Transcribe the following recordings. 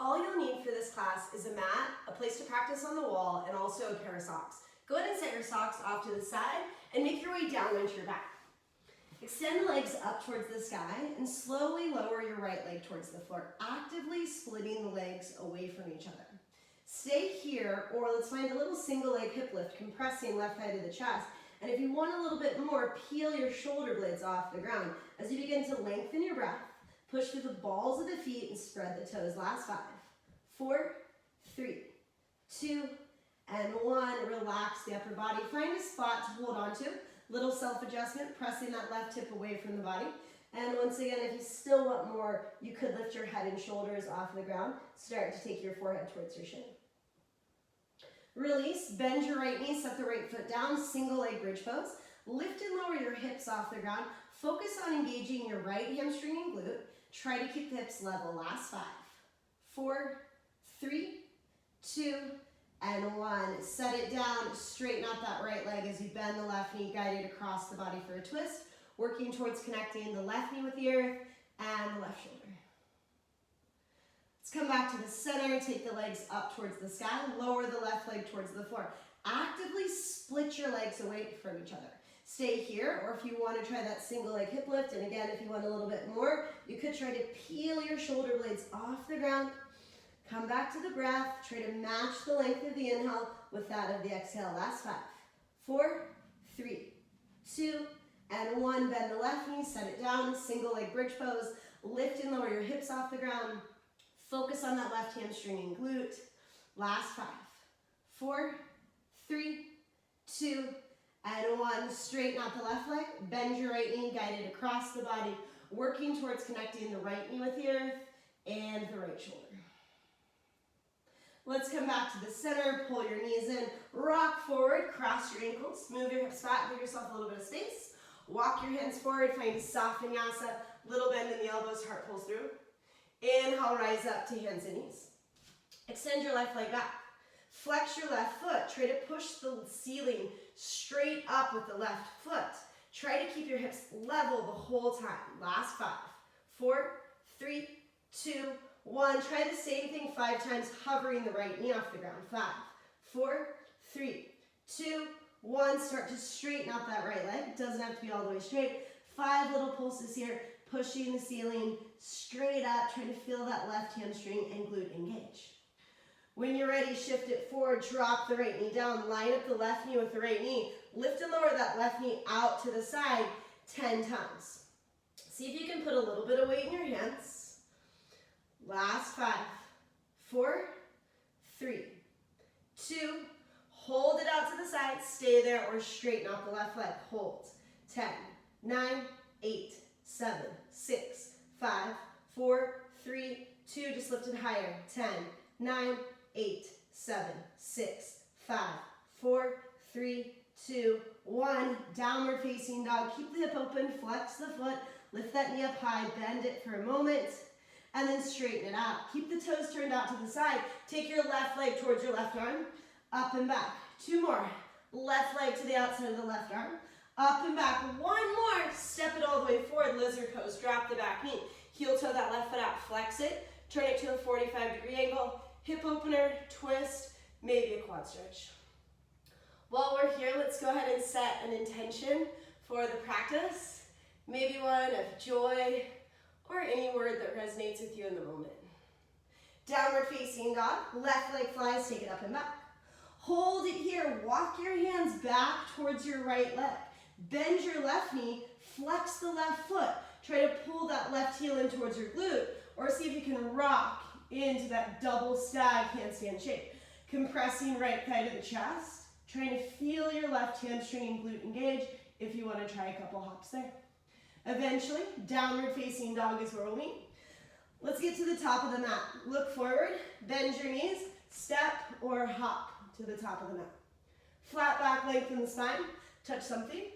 All you'll need for this class is a mat, a place to practice on the wall, and also a pair of socks. Go ahead and set your socks off to the side and make your way down onto your back. Extend the legs up towards the sky and slowly lower your right leg towards the floor, actively splitting the legs away from each other. Stay here, or let's find a little single leg hip lift, compressing left side of the chest. And if you want a little bit more, peel your shoulder blades off the ground. As you begin to lengthen your breath, push through the balls of the feet and spread the toes. Last 5, 4, 3, 2, and 1. Relax the upper body. Find a spot to hold on to. Little self-adjustment, pressing that left hip away from the body. And once again, if you still want more, you could lift your head and shoulders off the ground. Start to take your forehead towards your shin. Release, bend your right knee, set the right foot down, single leg bridge pose. Lift and lower your hips off the ground. Focus on engaging your right hamstring and glute. Try to keep the hips level. Last 5, 4, 3, 2, and 1. Set it down, straighten out that right leg as you bend the left knee, guided across the body for a twist, working towards connecting the left knee with the earth and the left shoulder. Let's come back to the center, take the legs up towards the sky, lower the left leg towards the floor. Actively split your legs away from each other. Stay here, or if you want to try that single leg hip lift, and again, if you want a little bit more, you could try to peel your shoulder blades off the ground. Come back to the breath, try to match the length of the inhale with that of the exhale. Last 5, 4, 3, 2, and 1. Bend the left knee, set it down, single leg bridge pose. Lift and lower your hips off the ground. Focus on that left hamstring and glute. Last 5, 4, 3, 2, and 1. Straighten out the left leg. Bend your right knee, guided across the body, working towards connecting the right knee with the earth and the right shoulder. Let's come back to the center. Pull your knees in. Rock forward. Cross your ankles. Move your hips back. Give yourself a little bit of space. Walk your hands forward. Find soft vinyasa. Little bend in the elbows. Heart pulls through. Inhale, rise up to hands and knees. Extend your left leg back. Flex your left foot. Try to push the ceiling straight up with the left foot. Try to keep your hips level the whole time. Last 5, 4, 3, 2, 1. Try the same thing 5 times, hovering the right knee off the ground. 5, 4, 3, 2, 1. Start to straighten out that right leg. Doesn't have to be all the way straight. 5 little pulses here. Pushing the ceiling straight up. Try to feel that left hamstring and glute engage. When you're ready, shift it forward. Drop the right knee down. Line up the left knee with the right knee. Lift and lower that left knee out to the side 10 times. See if you can put a little bit of weight in your hands. Last 5, 4, 3, 2. Hold it out to the side. Stay there or straighten out the left leg. Hold. 10, 9, 8, 7, 6, 5, 4, 3, 2. Just lift it higher. 10, 9, 8, 7, 6, 5, 4, 3, 2, 1. Downward facing dog. Keep the hip open. Flex the foot. Lift that knee up high. Bend it for a moment. And then straighten it out. Keep the toes turned out to the side. Take your left leg towards your left arm. Up and back. 2 more. Left leg to the outside of the left arm. Up and back. 1 more. Step it all the way forward. Lizard pose. Drop the back knee. Heel toe that left foot out. Flex it. Turn it to a 45-degree angle. Hip opener. Twist. Maybe a quad stretch. While we're here, let's go ahead and set an intention for the practice. Maybe one of joy or any word that resonates with you in the moment. Downward facing dog. Left leg flies. Take it up and back. Hold it here. Walk your hands back towards your right leg. Bend your left knee. Flex the left foot. Try to pull that left heel in towards your glute, or see if you can rock into that double stag handstand shape. Compressing right side of the chest. Trying to feel your left hamstring and glute engage if you want to try a couple hops there. Eventually, downward facing dog is where we'll meet. Let's get to the top of the mat. Look forward, bend your knees, step or hop to the top of the mat. Flat back, lengthen the spine, touch something.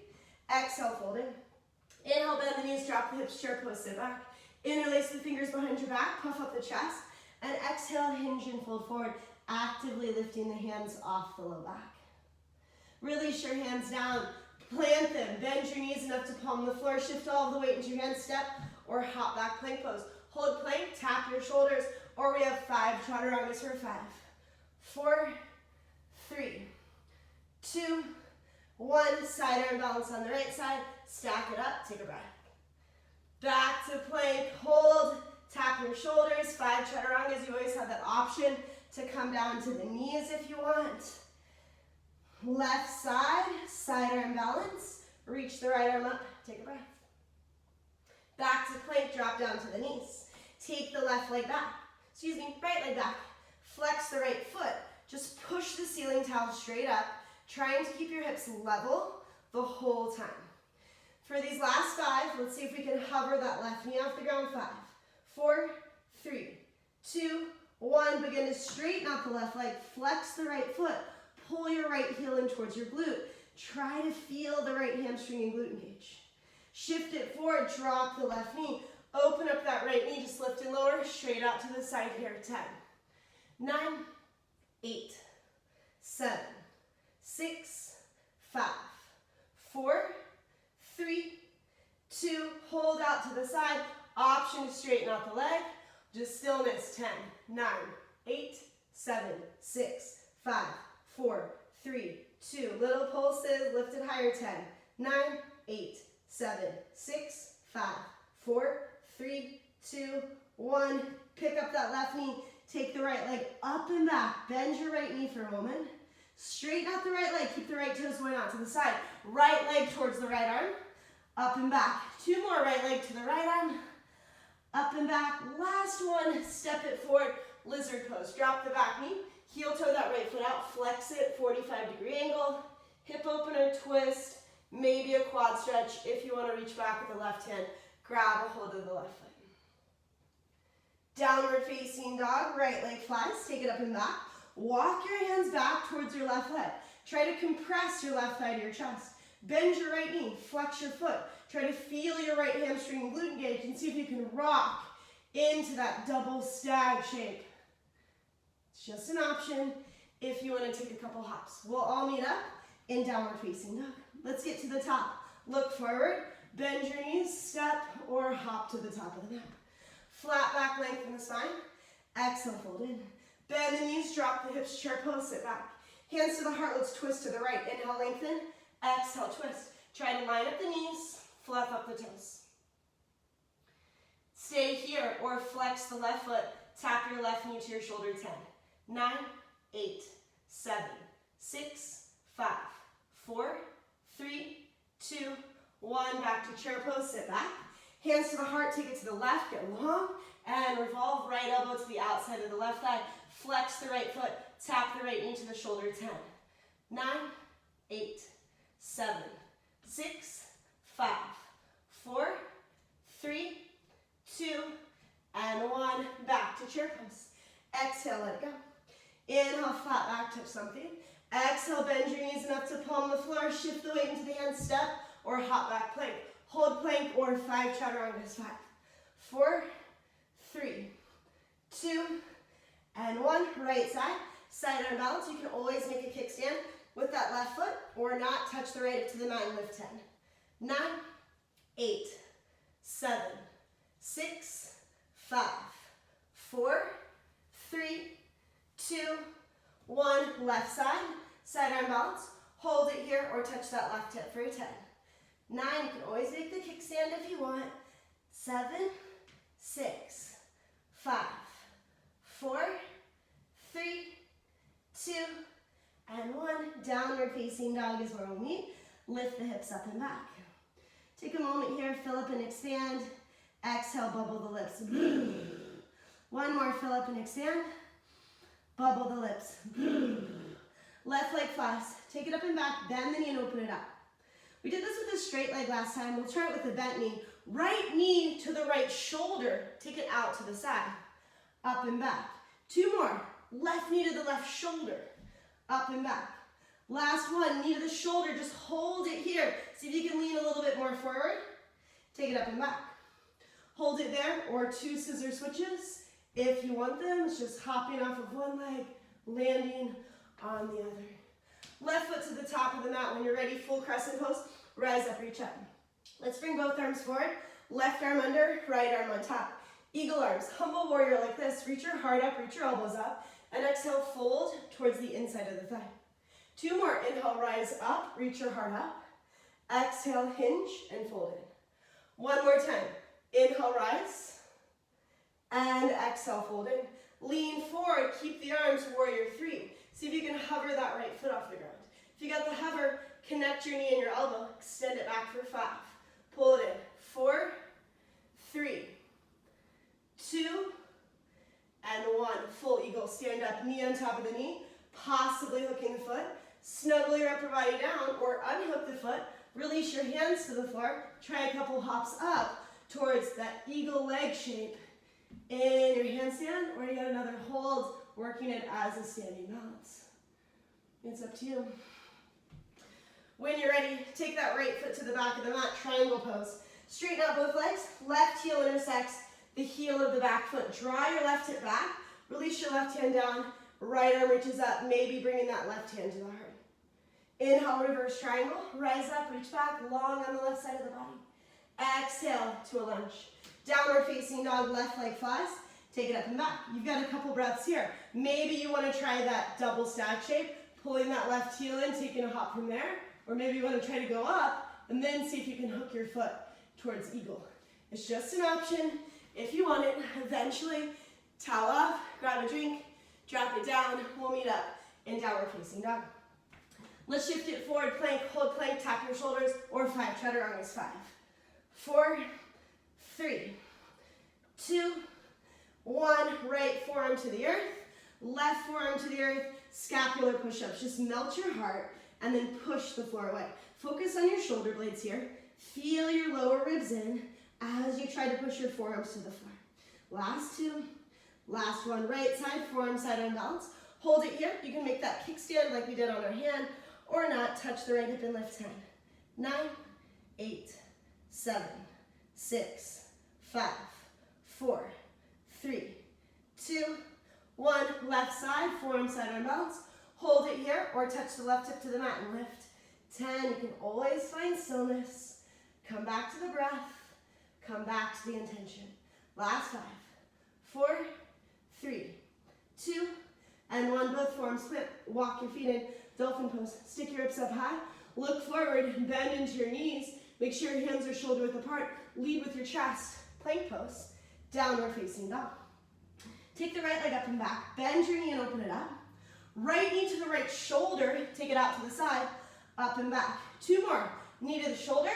Exhale, folding. Inhale, bend the knees, drop the hips, chair pose, sit back. Interlace the fingers behind your back, puff up the chest. And exhale, hinge and fold forward, actively lifting the hands off the low back. Release your hands down. Plant them. Bend your knees enough to palm the floor. Shift all of the weight into your hands. Step or hop back plank pose. Hold plank. Tap your shoulders. Or we have 5 chaturangas for 5. 4, 3, 2, 1. Side arm balance on the right side. Stack it up. Take a breath. Back to plank. Hold. Tap your shoulders. 5 chaturangas. You always have that option to come down to the knees if you want. Left side. Side arm balance. Reach the right arm up. Take a breath. Back to plank. Drop down to the knees. Take the left leg back. Right leg back. Flex the right foot. Just push the ceiling towel straight up, trying to keep your hips level the whole time. For these last 5, let's see if we can hover that left knee off the ground. 5, 4, 3, 2, 1. Begin to straighten out the left leg. Flex the right foot. Pull your right heel in towards your glute. Try to feel the right hamstring and glute engage. Shift it forward. Drop the left knee. Open up that right knee. Just lift and lower. Straight out to the side here. 10, 9, 8, 7, 6, 5, 4, 3, 2, hold out to the side. Option to straighten out the leg. Just stillness. 10, 9, 8, 7, 6, 5, 4, 3, 2. Little pulses, lift it higher. 10, 9, 8, 7, 6, 5, 4, 3, 2, 1. Pick up that left knee. Take the right leg up and back. Bend your right knee for a moment. Straighten out the right leg. Keep the right toes going out to the side. Right leg towards the right arm. Up and back. 2 more. Right leg to the right arm. Up and back. Last one. Step it forward. Lizard pose. Drop the back knee. Heel toe that right foot out. Flex it. 45-degree angle. Hip opener twist. Maybe a quad stretch. If you want to reach back with the left hand, grab a hold of the left foot. Downward facing dog, right leg flies, take it up and back. Walk your hands back towards your left leg. Try to compress your left thigh to your chest. Bend your right knee, flex your foot. Try to feel your right hamstring and glute engage and see if you can rock into that double stag shape. It's just an option if you want to take a couple hops. We'll all meet up in downward facing dog. Let's get to the top. Look forward, bend your knees, step or hop to the top of the mat. Flat back, lengthen the spine. Exhale, fold in. Bend the knees, drop the hips, chair pose, sit back. Hands to the heart, let's twist to the right. Inhale, lengthen. Exhale, twist. Try to line up the knees, fluff up the toes. Stay here or flex the left foot. Tap your left knee to your shoulder. 10, 9, 8, 7, 6, 5, 4, 3, 2, 1. Back to chair pose, sit back. Hands to the heart, take it to the left, get long, and revolve right elbow to the outside of the left thigh. Flex the right foot, tap the right knee to the shoulder. 10, 9, 8, 7, 6, 5, 4, 3, 2, and 1. Back to chair pose. Exhale, let it go. Inhale, flat back, touch something. Exhale, bend your knees enough to palm the floor. Shift the weight into the hand, step, or hop back plank. Hold plank or 5 chaturangas. 5, 4, 3, 2, and 1. Right side. Side arm balance. You can always make a kickstand with that left foot or not. Touch the right up to the mat and lift. 10, 9, 8, 7, 6, 5, 4, 3, 2, 1. Left side. Side arm balance. Hold it here or touch that left hip for a 10. 9, you can always make the kickstand if you want. 7, 6, 5, 4, 3, 2, and 1. Downward facing dog is where we'll meet. Lift the hips up and back. Take a moment here, fill up and expand. Exhale, bubble the lips. One more, fill up and expand. Bubble the lips. Left leg flies. Take it up and back, bend the knee and open it up. We did this with a straight leg last time. We'll try it with a bent knee. Right knee to the right shoulder. Take it out to the side. Up and back. 2 more. Left knee to the left shoulder. Up and back. Last one, knee to the shoulder. Just hold it here. See if you can lean a little bit more forward. Take it up and back. Hold it there, or 2 scissor switches. If you want them, it's just hopping off of one leg, landing on the other. Left foot to the top of the mat. When you're ready, full crescent pose. Rise up, reach up. Let's bring both arms forward. Left arm under, right arm on top. Eagle arms, humble warrior like this. Reach your heart up, reach your elbows up. And exhale, fold towards the inside of the thigh. 2 more. Inhale, rise up, reach your heart up. Exhale, hinge and fold in. 1 more time. Inhale, rise. And exhale, fold in. Lean forward, keep the arms, warrior 3. See if you can hover that right foot off the ground. If you got the hover, connect your knee and your elbow. Extend it back for 5. Pull it in. 4, 3, 2, and 1. Full eagle. Stand up, knee on top of the knee, possibly hooking the foot. Snuggle your upper body down or unhook the foot. Release your hands to the floor. Try a couple hops up towards that eagle leg shape in your handstand, or you got another hold, working it as a standing balance. It's up to you. When you're ready, take that right foot to the back of the mat, triangle pose. Straighten out both legs, left heel intersects the heel of the back foot. Draw your left hip back, release your left hand down, right arm reaches up, maybe bringing that left hand to the heart. Inhale, reverse triangle, rise up, reach back, long on the left side of the body. Exhale to a lunge. Downward facing dog, left leg flies. Take it up and back. You've got a couple breaths here. Maybe you want to try that double stag shape, pulling that left heel in, taking a hop from there. Or maybe you want to try to go up and then see if you can hook your foot towards eagle. It's just an option. If you want it, eventually towel off, grab a drink, drop it down. We'll meet up in downward facing dog. Let's shift it forward, plank, hold plank, tap your shoulders, or 5, Chaturangas, 5, 4, 3, 2, 1, right forearm to the earth, left forearm to the earth, scapular push-ups. Just melt your heart and then push the floor away. Focus on your shoulder blades here. Feel your lower ribs in as you try to push your forearms to the floor. Last 2, last 1, right side, forearm side on balance. Hold it here. You can make that kickstand like we did on our hand, or not. Touch the right hip and left hand. 9, 8, 7, 6, 5, 4, 3, 2, 1. Left side, forearm side on balance. Hold it here or touch the left hip to the mat and lift. 10, you can always find stillness. Come back to the breath. Come back to the intention. Last 5, 4, 3, 2, and 1. Both forearms split. Walk your feet in. Dolphin pose. Stick your hips up high. Look forward. Bend into your knees. Make sure your hands are shoulder width apart. Lead with your chest. Plank pose. Downward facing dog. Take the right leg up and back. Bend your knee and open it up. Right knee to the right shoulder. Take it out to the side. Up and back. 2 more. Knee to the shoulder.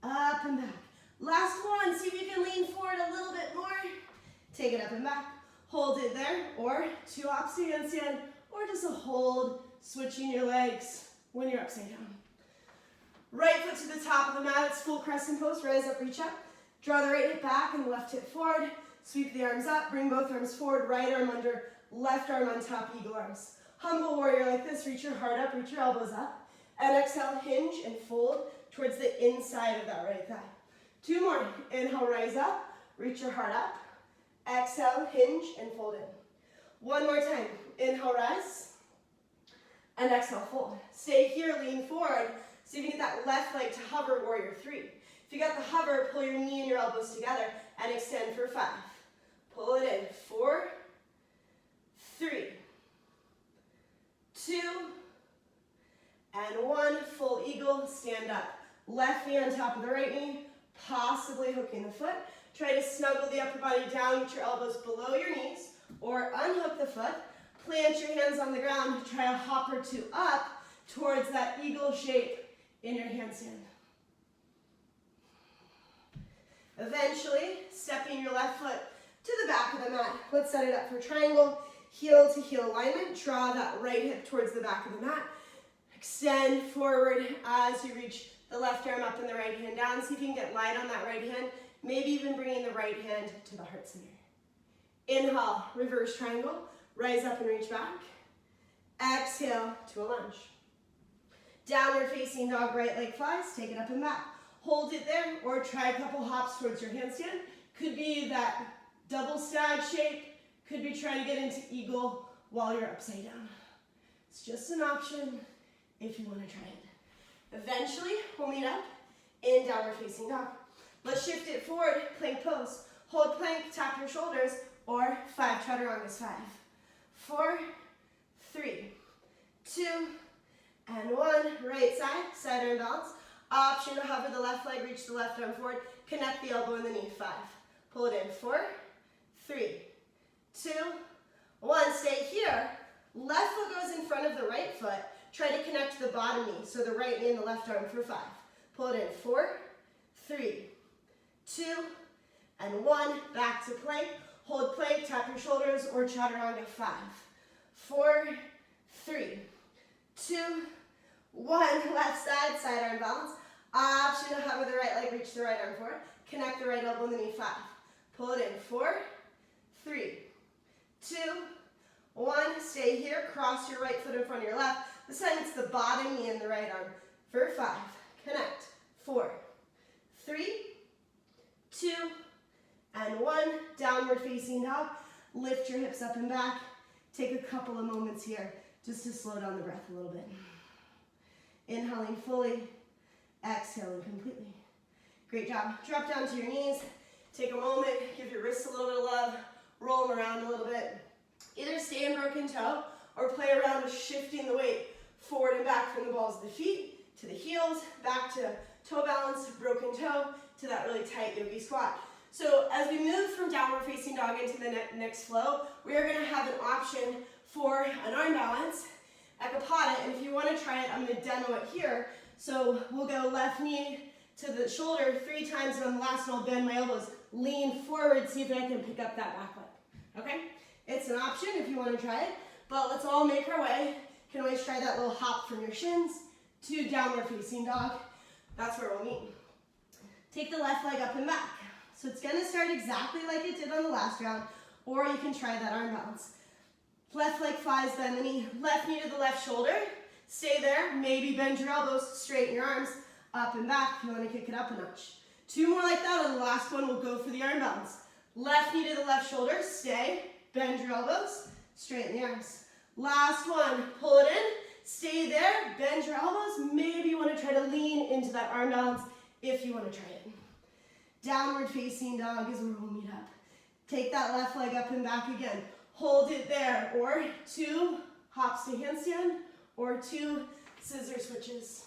Up and back. Last 1. See if you can lean forward a little bit more. Take it up and back. Hold it there. Or 2 hops to handstand. Or just a hold. Switching your legs when you're upside down. Right foot to the top of the mat. It's full crescent pose. Rise up, reach up. Draw the right hip back and the left hip forward. Sweep the arms up. Bring both arms forward. Right arm under. Left arm on top. Eagle arms. Humble warrior like this. Reach your heart up. Reach your elbows up. And exhale. Hinge and fold towards the inside of that right thigh. 2 more. Inhale. Rise up. Reach your heart up. Exhale. Hinge and fold in. 1 more time. Inhale. Rise. And exhale, fold. Stay here, lean forward. See if you get that left leg to hover, warrior 3. If you got the hover, pull your knee and your elbows together and extend for 5. Pull it in. 4, 3, 2, and 1. Full eagle, stand up. Left knee on top of the right knee, possibly hooking the foot. Try to snuggle the upper body down, get your elbows below your knees, or unhook the foot. Plant your hands on the ground. Try a hop or 2 up towards that eagle shape in your handstand. Eventually, stepping your left foot to the back of the mat. Let's set it up for triangle, heel to heel alignment. Draw that right hip towards the back of the mat. Extend forward as you reach the left arm up and the right hand down. See if you can get light on that right hand. Maybe even bringing the right hand to the heart center. Inhale, reverse triangle. Rise up and reach back. Exhale to a lunge. Downward facing dog, right leg flies. Take it up and back. Hold it there or try a couple hops towards your handstand. Could be that double stag shape. Could be trying to get into eagle while you're upside down. It's just an option if you want to try it. Eventually, we'll meet up in downward facing dog. Let's shift it forward, plank pose. hold plank, tap your shoulders, or 5 chaturangas. 5, 4, 3, 2, and 1. Right side, side arm balance. Option to hover the left leg, reach the left arm forward, connect the elbow and the knee. 5, pull it in. 4, 3, 2, 1. Stay here. Left foot goes in front of the right foot. Try to connect the bottom knee, so the right knee and the left arm for 5. Pull it in. 4, 3, 2, and 1. Back to plank. Hold plank, tap your shoulders, or chaturanga. 5, 4, 3, 2, 1. Left side, side arm balance. Option to hover the right leg, reach the right arm forward. Connect the right elbow and the knee. 5. Pull it in. 4, 3, 2, 1. Stay here. Cross your right foot in front of your left. This time it's the bottom knee and the right arm for 5. Connect. 4, 3, 2, and 1. Downward facing dog. Lift your hips up and back. Take a couple of moments here just to slow down the breath a little bit. Inhaling fully, exhaling completely. Great job. Drop down to your knees. Take a moment, give your wrists a little bit of love, roll them around a little bit. Either stay in broken toe or play around with shifting the weight forward and back from the balls of the feet to the heels, back to toe balance, broken toe, to that really tight yogi squat. So as we move from downward facing dog into the next flow, we are going to have an option for an arm balance, Ekapada, and if you want to try it, I'm going to demo it here. So we'll go left knee to the shoulder 3 times, and on the last one I'll bend my elbows, lean forward, see if I can pick up that back leg. Okay? It's an option if you want to try it, but let's all make our way. You can always try that little hop from your shins to downward facing dog. That's where we'll meet. Take the left leg up and back. So it's going to start exactly like it did on the last round, or you can try that arm balance. Left leg flies, bend the knee. Left knee to the left shoulder. Stay there. Maybe bend your elbows, straighten your arms, up and back if you want to kick it up a notch. 2 more like that. On the last one, we'll go for the arm balance. Left knee to the left shoulder. Stay. Bend your elbows, straighten the arms. Last one. Pull it in. Stay there. Bend your elbows. Maybe you want to try to lean into that arm balance if you want to try it. Downward facing dog is where we'll meet up. Take that left leg up and back again. Hold it there, or 2 hops to handstand, or 2 scissor switches.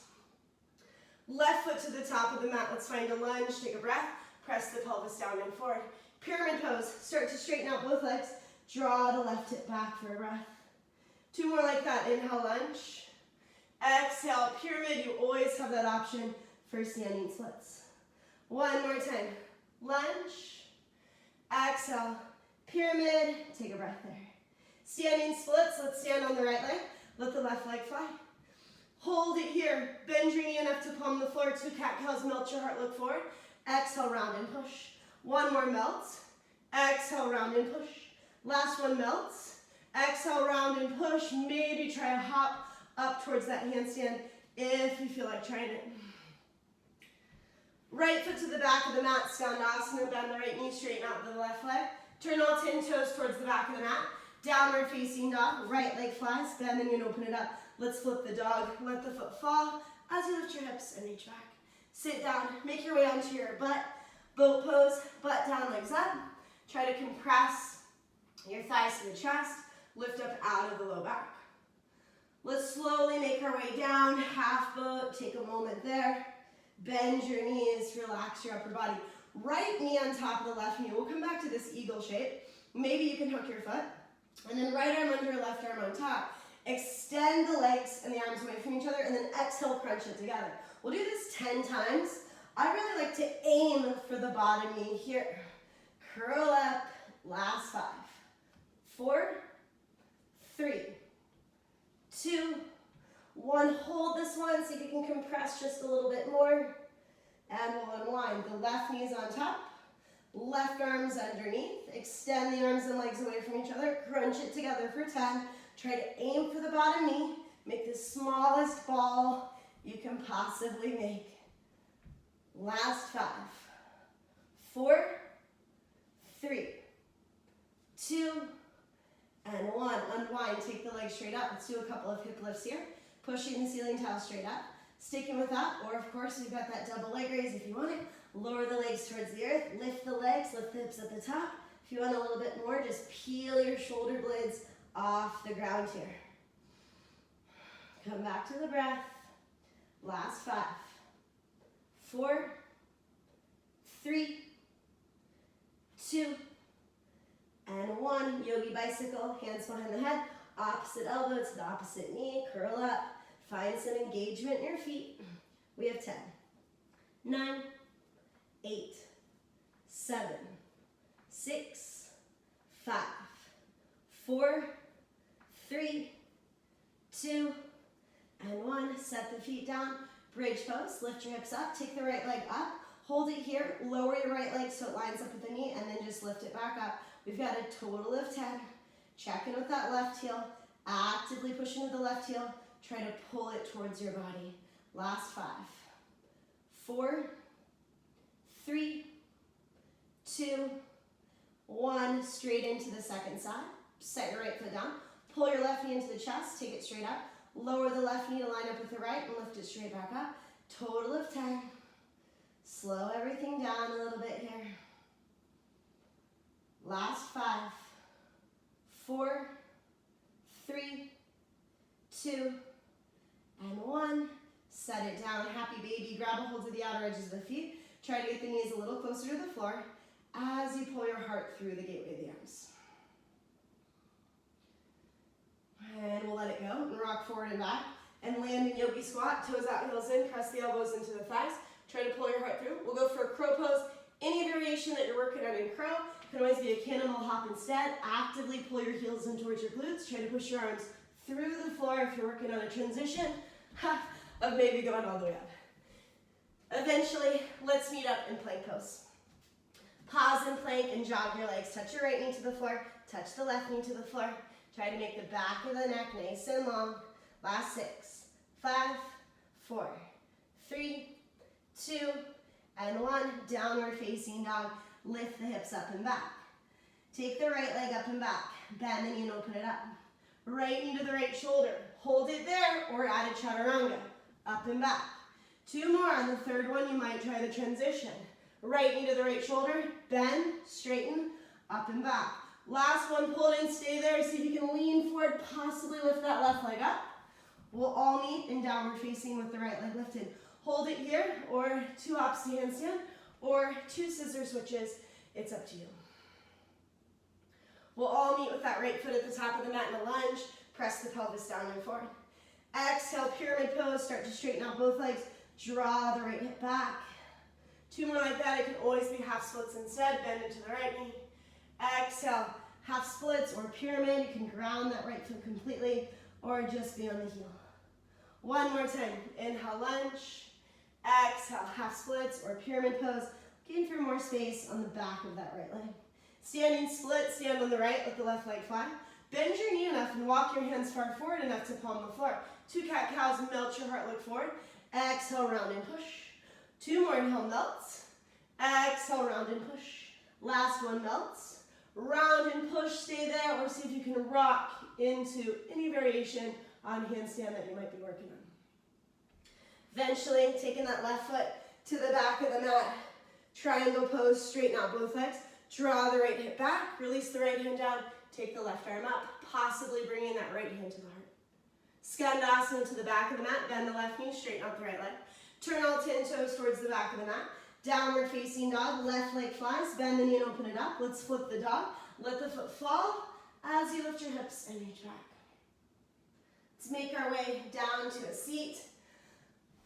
Left foot to the top of the mat. Let's find a lunge. Take a breath. Press the pelvis down and forward. Pyramid pose. Start to straighten out both legs. Draw the left hip back for a breath. 2 more like that. Inhale, lunge. Exhale, pyramid. You always have that option for standing splits. 1 more time. Lunge. Exhale. Pyramid. Take a breath there. Standing splits. Let's stand on the right leg. Let the left leg fly. Hold it here. Bend your knee enough to palm the floor. 2 cat-cows. Melt your heart. Look forward. Exhale, round and push. 1 more melts. Exhale, round and push. Last one melts. Exhale, round and push. Maybe try a hop up towards that handstand if you feel like trying it. Right foot to the back of the mat, Skandasana, bend the right knee, straighten out the left leg. Turn all 10 toes towards the back of the mat. Downward facing dog, right leg flies, bend and you can open it up. Let's flip the dog, let the foot fall as you lift your hips and reach back. Sit down, make your way onto your butt, boat pose, butt down, legs up. Try to compress your thighs to the chest, lift up out of the low back. Let's slowly make our way down, half boat, take a moment there. Bend your knees, relax your upper body. Right knee on top of the left knee. We'll come back to this eagle shape. Maybe you can hook your foot. And then right arm under, left arm on top. Extend the legs and the arms away from each other, and then exhale, crunch it together. We'll do this 10 times. I really like to aim for the bottom knee here. Curl up, last 5. 4, 3, 2, 1. Hold this one, see if you can compress just a little bit more. And we'll unwind. The left knee is on top, left arm's underneath. Extend the arms and legs away from each other. Crunch it together for 10. Try to aim for the bottom knee. Make the smallest ball you can possibly make. Last 5. 4, 3, 2, and 1. Unwind. Take the legs straight up. Let's do a couple of hip lifts here. Pushing the ceiling towel straight up. Sticking with that, or of course you've got that double leg raise if you want it. Lower the legs towards the earth, lift the legs, lift the hips at the top. If you want a little bit more, just peel your shoulder blades off the ground here. Come back to the breath. Last 5, 4, 3, 2, and 1. Yogi bicycle, hands behind the head, opposite elbow to the opposite knee, curl up. Find some engagement in your feet. We have 10, 9, 8, 7, 6, 5, 4, 3, 2, and 1. Set the feet down. Bridge pose. Lift your hips up. Take the right leg up. Hold it here. Lower your right leg so it lines up with the knee, and then just lift it back up. We've got a total of 10. Check in with that left heel. Actively push into the left heel. Try to pull it towards your body. Last 5, 4, 3, 2, 1. Straight into the second side. Set your right foot down. Pull your left knee into the chest. Take it straight up. Lower the left knee to line up with the right and lift it straight back up. Total of 10. Slow everything down a little bit here. Last 5, 4, 3, 2, and 1. Set it down. Happy baby. Grab a hold of the outer edges of the feet. Try to get the knees a little closer to the floor as you pull your heart through the gateway of the arms. And we'll let it go and rock forward and back and land in yogi squat. Toes out, heels in. Press the elbows into the thighs. Try to pull your heart through. We'll go for a crow pose. Any variation that you're working on in crow. Can always be a cannonball hop instead. Actively pull your heels in towards your glutes. Try to push your arms through the floor if you're working on a transition of maybe going all the way up. Eventually, let's meet up in plank pose. Pause in plank and jog your legs. Touch your right knee to the floor. Touch the left knee to the floor. Try to make the back of the neck nice and long. Last 6, 5, 4, 3, 2, and 1. Downward facing dog. Lift the hips up and back. Take the right leg up and back. Bend the knee and open it up. Right knee to the right shoulder. Hold it there or add a chaturanga. Up and back. 2 more. On the third one, you might try the transition. Right knee to the right shoulder. Bend, straighten, up and back. Last one, pull it in, stay there. See if you can lean forward, possibly lift that left leg up. We'll all meet in downward facing with the right leg lifted. Hold it here, or 2 opposite handstand, or 2 scissor switches. It's up to you. We'll all meet with that right foot at the top of the mat in a lunge. Press the pelvis down and forward. Exhale, pyramid pose. Start to straighten out both legs. Draw the right hip back. 2 more like that. It can always be half splits instead. Bend into the right knee. Exhale, half splits or pyramid. You can ground that right foot completely or just be on the heel. 1 more time. Inhale, lunge. Exhale, half splits or pyramid pose. Looking for more space on the back of that right leg. Standing split, stand on the right, let the left leg fly. Bend your knee enough and walk your hands far forward enough to palm the floor. 2 cat-cows, melt your heart, look forward. Exhale, round and push. 2 more, inhale, melts. Exhale, round and push. Last one, melts. Round and push, stay there, or see if you can rock into any variation on handstand that you might be working on. Eventually, taking that left foot to the back of the mat. Triangle pose, straighten out both legs. Draw the right hip back, release the right hand down, take the left arm up, possibly bringing that right hand to the heart. Skandasana to the back of the mat, bend the left knee, straighten out the right leg. Turn all 10 toes towards the back of the mat. Downward facing dog, left leg flies, bend the knee and open it up. Let's flip the dog. Let the foot fall as you lift your hips and reach back. Let's make our way down to a seat.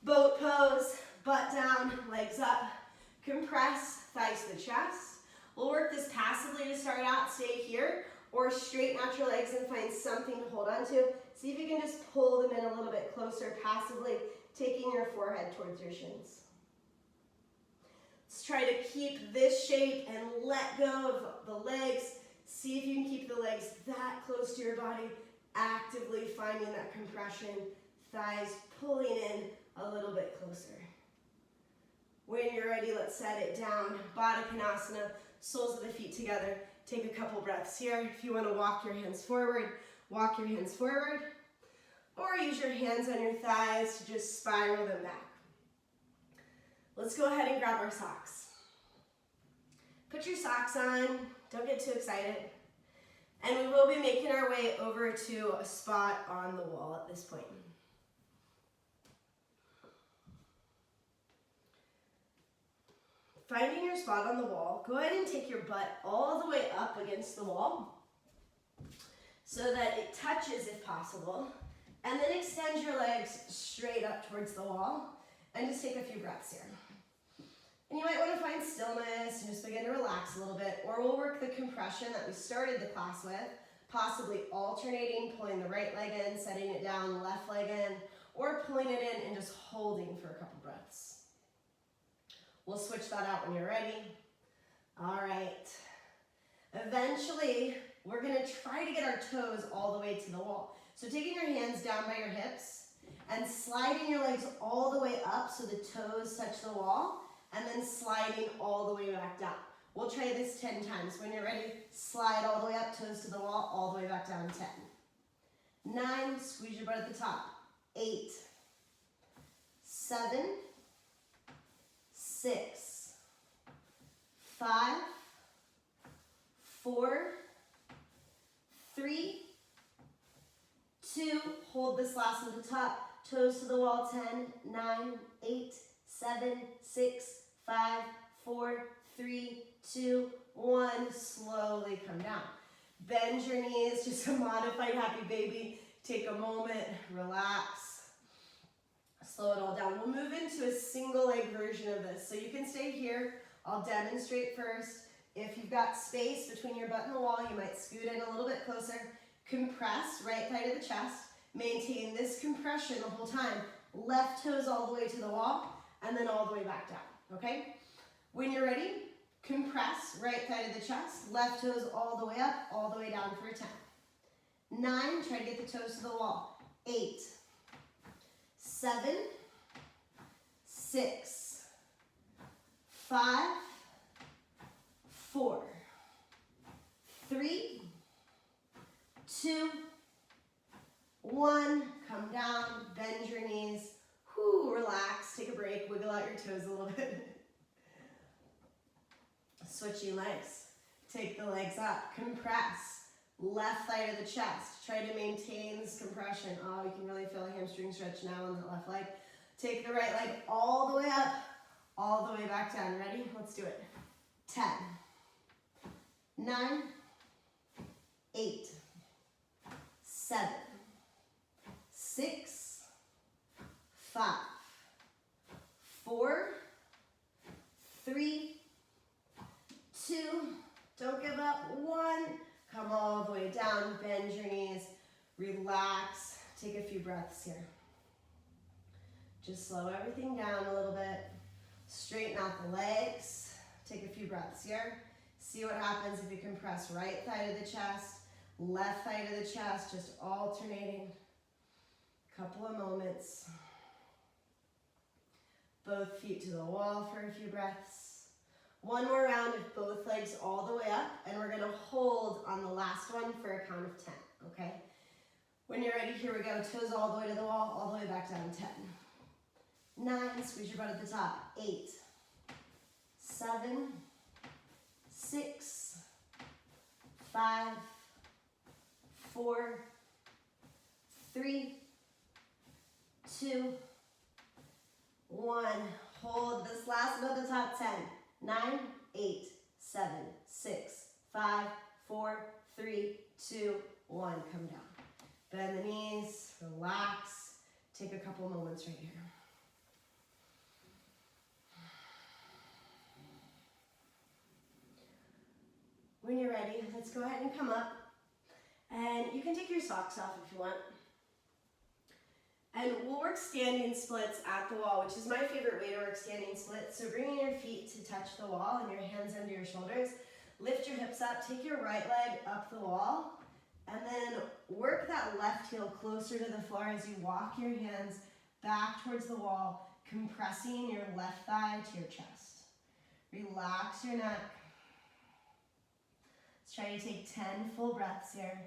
Boat pose, butt down, legs up. Compress, thighs to the chest. We'll work this passively to start out. Stay here or straighten out your legs and find something to hold on to. See if you can just pull them in a little bit closer passively, taking your forehead towards your shins. Let's try to keep this shape and let go of the legs. See if you can keep the legs that close to your body, actively finding that compression, thighs pulling in a little bit closer. When you're ready, let's set it down. Baddha Konasana, soles of the feet together. Take a couple breaths here. If you want to walk your hands forward, walk your hands forward. or use your hands on your thighs to just spiral them back. Let's go ahead and grab our socks. Put your socks on, don't get too excited. And we will be making our way over to a spot on the wall at this point. Finding your spot on the wall, go ahead and take your butt all the way up against the wall so that it touches if possible. And then extend your legs straight up towards the wall and just take a few breaths here. And you might want to find stillness and just begin to relax a little bit, or we'll work the compression that we started the class with, possibly alternating, pulling the right leg in, setting it down, left leg in, or pulling it in and just holding for a couple breaths. We'll switch that out when you're ready. All right. Eventually, we're going to try to get our toes all the way to the wall. So taking your hands down by your hips and sliding your legs all the way up so the toes touch the wall, and then sliding all the way back down. We'll try this 10 times. When you're ready, slide all the way up, toes to the wall, all the way back down, 10. 9, squeeze your butt at the top. 8, 7, 6, 5, 4, 3, 2, hold this last one at the top, toes to the wall, 10, 9, 8, 7, 6, 5, 4, 3, 2, 1, slowly come down. Bend your knees, just a modified happy baby. Take a moment, relax, slow it all down. We'll move into a single leg version of this. So you can stay here, I'll demonstrate first. If you've got space between your butt and the wall, you might scoot in a little bit closer. Compress, right thigh to the chest. Maintain this compression the whole time. Left toes all the way to the wall, and then all the way back down, okay? When you're ready, compress, right thigh to the chest, left toes all the way up, all the way down for a 10. 9, try to get the toes to the wall. 8, 7, 6, 5, 4, 3, 2, 1, come down, bend your knees. Whew, relax, take a break, wiggle out your toes a little bit. Switching legs. Take the legs up, compress. Left thigh to the chest. Try to maintain this compression. Oh, you can really feel a hamstring stretch now on the left leg. Take the right leg all the way up, all the way back down. Ready? Let's do it. 10, 9, 8, 7, 6, 5, 4, 3, 2, don't give up, 1, come all the way down, bend your knees, relax, take a few breaths here. Just slow everything down a little bit, straighten out the legs, take a few breaths here. See what happens if you compress right thigh to the chest, left thigh to the chest, just alternating. Couple of moments. Both feet to the wall for a few breaths. One more round of both legs all the way up, and we're gonna hold on the last one for a count of 10, okay? When you're ready, here we go. Toes all the way to the wall, all the way back down, 10. 9, squeeze your butt at the top. 8, 7, 6, 5, 4, 3, 2, 1. Hold this last one at the top, 10. 9, 8, 7, 6, 5, 4, 3, 2, 1. Come down. Bend the knees, relax. Take a couple moments right here. When you're ready, let's go ahead and come up. And you can take your socks off if you want. And we'll work standing splits at the wall, which is my favorite way to work standing splits. So bringing your feet to touch the wall and your hands under your shoulders. Lift your hips up, take your right leg up the wall, and then work that left heel closer to the floor as you walk your hands back towards the wall, compressing your left thigh to your chest. Relax your neck. Let's try to take 10 full breaths here.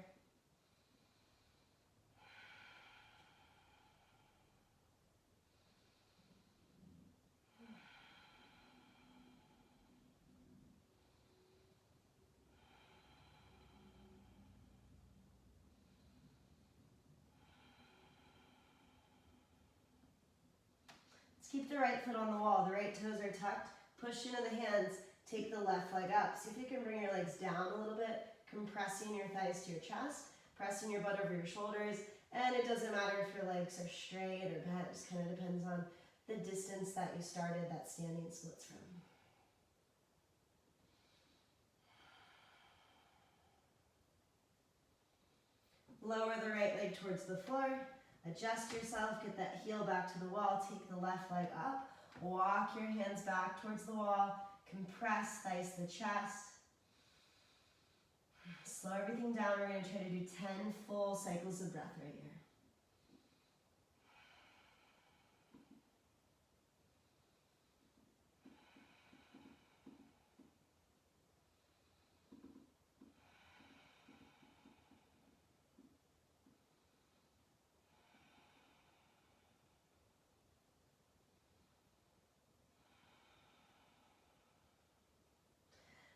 Keep the right foot on the wall. The right toes are tucked. Push into the hands. Take the left leg up. See if you can bring your legs down a little bit, compressing your thighs to your chest, pressing your butt over your shoulders. And it doesn't matter if your legs are straight or bent. It just kind of depends on the distance that you started that standing splits from. Lower the right leg towards the floor. Adjust yourself. Get that heel back to the wall. Take the left leg up. Walk your hands back towards the wall. Compress thighs to the chest. Slow everything down. We're going to try to do 10 full cycles of breath right here.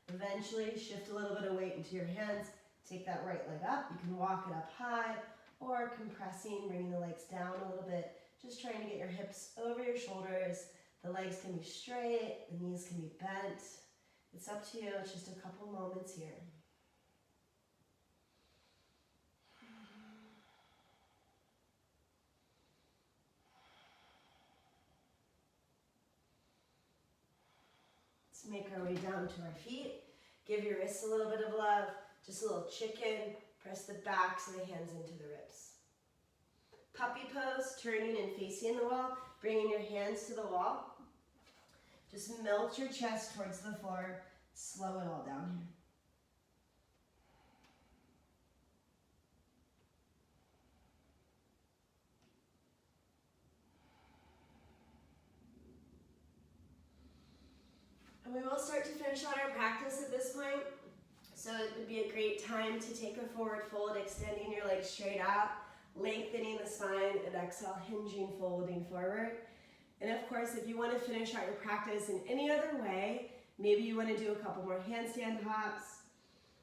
Eventually, shift a little bit of weight into your hands. Take that right leg up. You can walk it up high or compressing, bringing the legs down a little bit. Just trying to get your hips over your shoulders. The legs can be straight. The knees can be bent. It's up to you. It's just a couple moments here. Let's make our way down to our feet. Give your wrists a little bit of love. Just a little chicken. Press the backs of the hands into the ribs. Puppy pose, turning and facing the wall. Bringing your hands to the wall. Just melt your chest towards the floor. Slow it all down here. And we will start to finish out our practice at this point. So it would be a great time to take a forward fold, extending your legs straight out, lengthening the spine, and exhale, hinging, folding forward. And of course, if you want to finish out your practice in any other way, maybe you want to do a couple more handstand hops,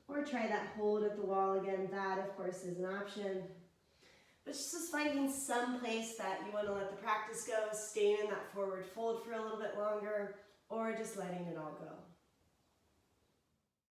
or try that hold at the wall again. That, of course, is an option. But just finding some place that you want to let the practice go, staying in that forward fold for a little bit longer, or just letting it all go.